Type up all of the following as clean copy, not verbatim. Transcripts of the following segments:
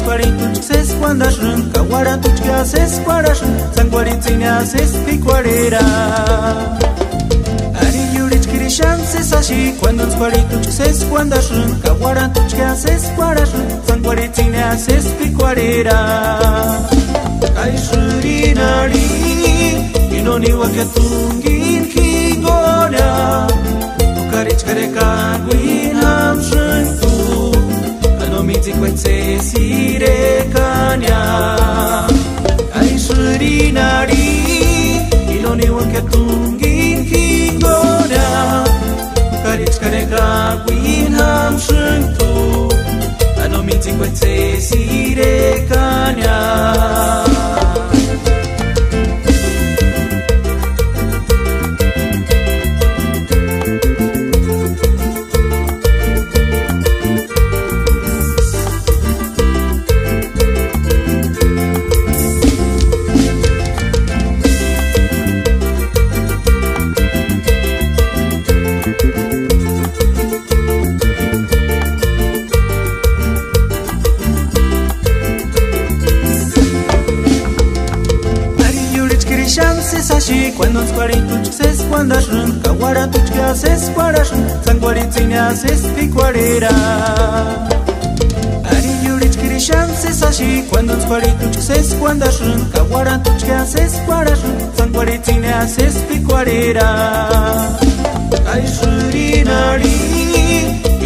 Cuarito ses cuando shun Kawara tu que haces para shun San cuaritinia haces picuarera Ari yurich kirishan ses así Cuando uns cuarito ses cuando shun Kawara tu que haces para shun San cuaritinia haces picuarera Kai shurinari Inoni wakatungin kingonya Ukarich kareka gwin ham shun tu Miti kwetse sire kanya Ai shurinari Iloni wakatungin kingonya Karich kareka gwin ham shuntu Ano miti kwetse sire kanya Así cuando uns cuarito ses cuando shun Kawara tu que haces para shun San cuaritinia haces picuarera Ari yurich kirishan ses así cuando uns cuarito ses cuando shun Kawara tu que haces para shun San cuaritinia haces picuarera Kai shurinari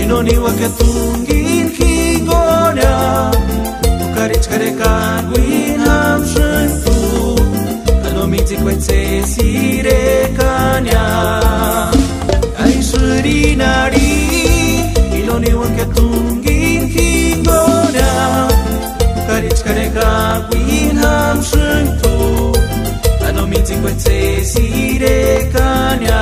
Inoni wakatungin kingonya Ukarich kareka gwin ham shun tu Miti kwetse sire kanya Ai shurinari Iloni wakatungin kingonya Karich kareka gwin ham shuntu Ano miti kwetse sire kanya